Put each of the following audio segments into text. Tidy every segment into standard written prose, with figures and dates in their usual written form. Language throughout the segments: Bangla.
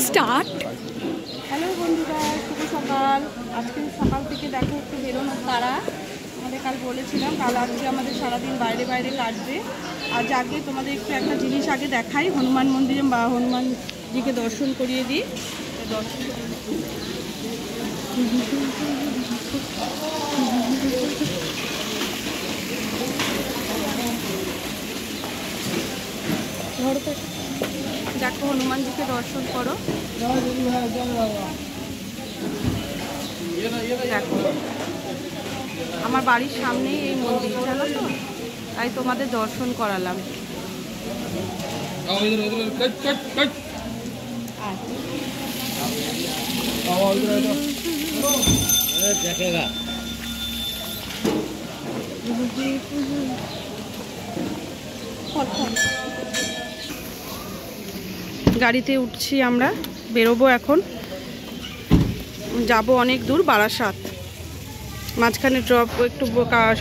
স্টার্ট। হ্যালো বন্ধুরা, শুভ সকাল। আজকে সকাল থেকে দেখো একটু বেরোনোর তারা। আমাদের কাল বলেছিলাম কাল আজকে আমাদের সারাদিন বাইরে বাইরে কাটবে। আজ আগে তোমাদের একটু একটা জিনিস আগে দেখাই, হনুমান মন্দিরে বা হনুমানজিকে দর্শন করিয়ে দিই। দেখো হনুমানজিকে দর্শন করো। দেখো আমার বাড়ির সামনেই এই মন্দির, জানো তো, তাই তোমাদের দর্শন করালাম। গাড়িতে উঠছি, আমরা বেরোবো এখন, যাব অনেক দূর, বারাসাত। মাঝখানে ড্রপ, একটু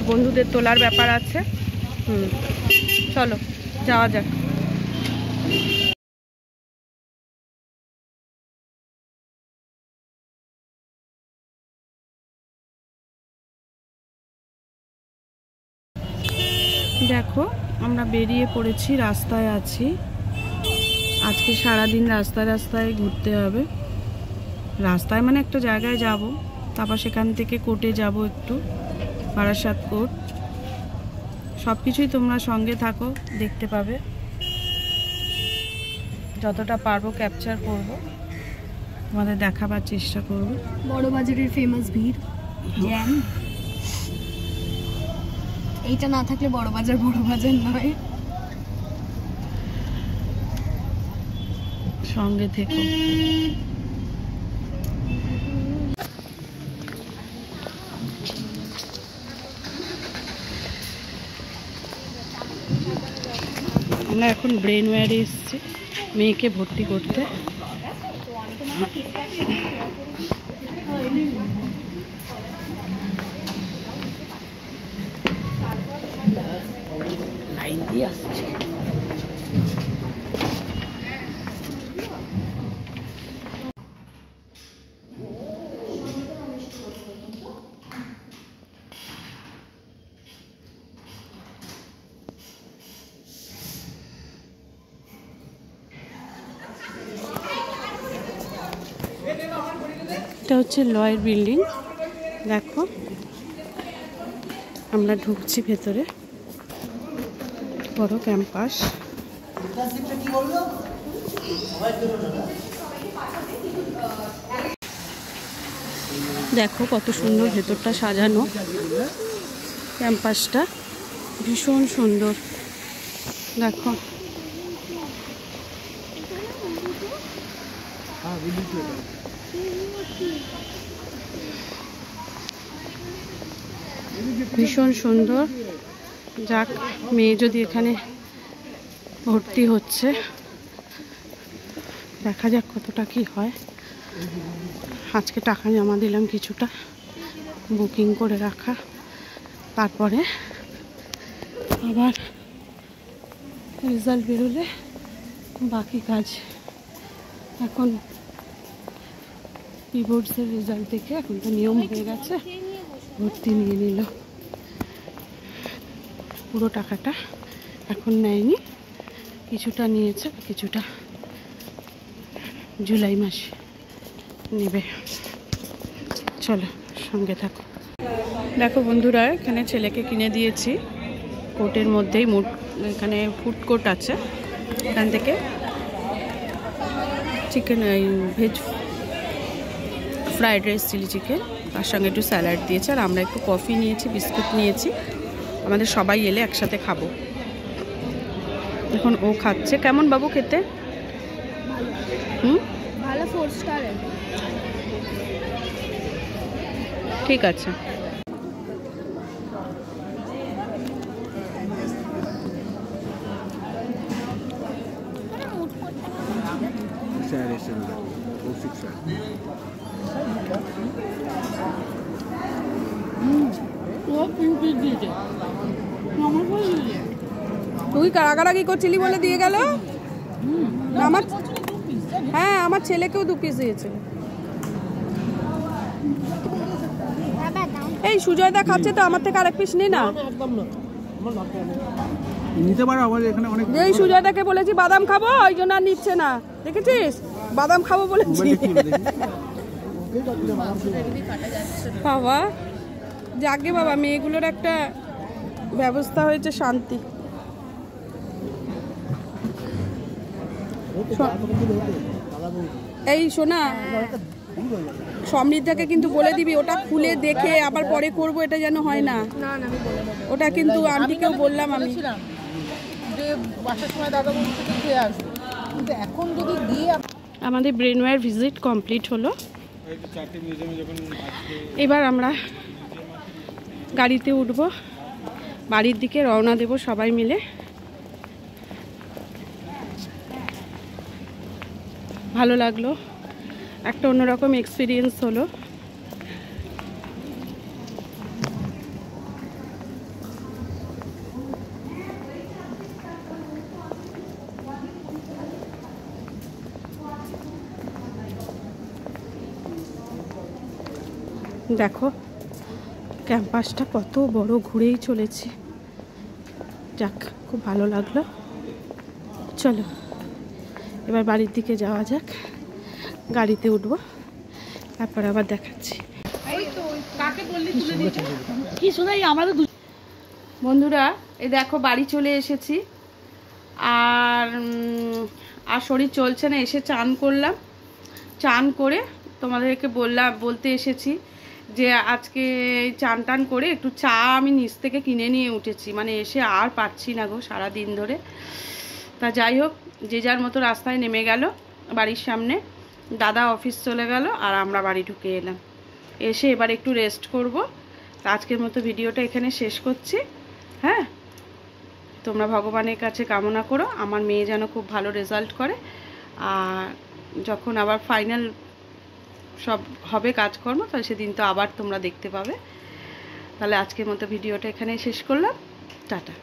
বন্ধুদের তোলার ব্যাপার আছে। চলো যাওয়া যাক। দেখো আমরা বেরিয়ে পড়েছি, রাস্তায় আছি। আজকে সারাদিন রাস্তায় রাস্তায় ঘুরতে হবে। রাস্তায় মানে একটা জায়গায় যাব, তারপর সেখান থেকে কোর্টে যাব, একটু বারাসাত কোর্ট। সব কিছুই তোমরা সঙ্গে থাকো, দেখতে পাবে। যতটা পারবো ক্যাপচার করব, তোমাদের দেখাবার চেষ্টা করব। বড় বাজারের ফেমাস ভিড় জ্যাম, এইটা না থাকলে বড় বাজার নয়। সঙ্গে থেকো। আমরা এখন ব্রেনওয়্যারে এসেছি মেয়েকে ভর্তি করতে। লাইন দিয়ে আসছে। এটা হচ্ছে লয়ের বিল্ডিং। দেখো আমরা ঢুকছি ভেতরে, বড় ক্যাম্পাস। দেখো কত সুন্দর ভেতরটা সাজানো, ক্যাম্পাসটা ভীষণ সুন্দর। দেখো ভীষণ সুন্দর। যাক, মেয়ে যদি এখানে ভর্তি হচ্ছে, দেখা যাক কতটা কি হয়। আজকে টাকা জমা দিলাম কিছুটা, বুকিং করে রাখা। তারপরে আবার রেজাল্ট বেরোলে বাকি কাজ। এখন পিবোর্ডসের রেজাল্ট দেখে, এখন তো নিয়ম হয়ে গেছে, ভর্তি নিয়ে নিল। পুরো টাকাটা এখন নেয়নি, কিছুটা নিয়েছে, কিছুটা জুলাই মাসে নেবে। চলো সঙ্গে থাকো। দেখো বন্ধুরা, এখানে ছেলেকে কিনে দিয়েছি কোর্টের মধ্যেই। এখানে ফুড কোর্ট আছে, এখান থেকে chicken, veg fried rice, chilli chicken, তার সঙ্গে একটু স্যালাড দিয়েছে। আর আমরা একটু কফি নিয়েছি, বিস্কুট নিয়েছি। আমাদের সবাই এলে একসাথে খাবো। এখন ও খাচ্ছে। কেমন বাবু খেতে? ভালো, 4 স্টার। ঠিক আছে। তুই কারাগারাগি করছিলি বলে দিয়ে গেল। আমার হ্যাঁ আমার ছেলেকেও 2 পিস দিয়েছে। এই সুজয়দা খাচ্ছে তো, আমার থেকে আরেক পিস নে না। নিতে পারো, আমাদের এখানে অনেক। যেই সুজয়দাকে বলেছি বাদাম খাবো, ওই জন্য আর নিচ্ছে না, দেখেছিস? বাদাম খাবো বলেছি। বাবা যাকে বাবা, মেয়েগুলোর একটা ব্যবস্থা হয়েছে, শান্তি। এই শোনা, সমৃদ্ধাকে কিন্তু বলে দিবি ওটা খুলে দেখে আবার পরে করব, এটা যেন হয় না। ওটা কিন্তু আন্টিকেও বললাম আমি যে বাসার সময় দাদা বলছে তো খেয়ে আসবো, কিন্তু এখন যদি দিয়ে। আমাদের ব্রেনওয়্যার ভিজিট কমপ্লিট হলো। এবার আমরা গাড়িতে উঠবো, বাড়ির দিকে রওনা দেব সবাই মিলে। ভালো লাগলো, একটা অন্যরকম এক্সপিরিয়েন্স হলো। দেখো ক্যাম্পাসটা কত বড়, ঘুরেই চলেছি। যাক, খুব ভালো লাগলো। চলো এবার বাড়ির দিকে যাওয়া যাক, গাড়িতে উঠবো, তারপর আবার দেখাচ্ছি। বন্ধুরা এই দেখো বাড়ি চলে এসেছি, আর শরীর চলছে না, এসে চান করলাম। চান করে তোমাদেরকে বলতে এসেছি যে আজকে চান টান করে একটু চা আমি নিচ থেকে কিনে নিয়ে উঠেছি, মানে এসে আর পাচ্ছি না গো সারা দিন ধরে। তা যাই হোক, যে যার মতো রাস্তায় নেমে গেল বাড়ির সামনে, দাদা অফিস চলে গেল, আর আমরা বাড়ি ঢুকে এলাম। এসে এবার একটু রেস্ট করব। তা আজকের মতো ভিডিওটা এখানে শেষ করছি। হ্যাঁ, তোমরা ভগবানের কাছে কামনা করো আমার মেয়ে যেন খুব ভালো রেজাল্ট করে, আর যখন আবার ফাইনাল সব হবে কাজকর্ম, তাহলে সেদিন তো আবার তোমরা দেখতে পাবে। তাহলে আজকের মতো ভিডিওটা এখানেই শেষ করলাম। টাটা।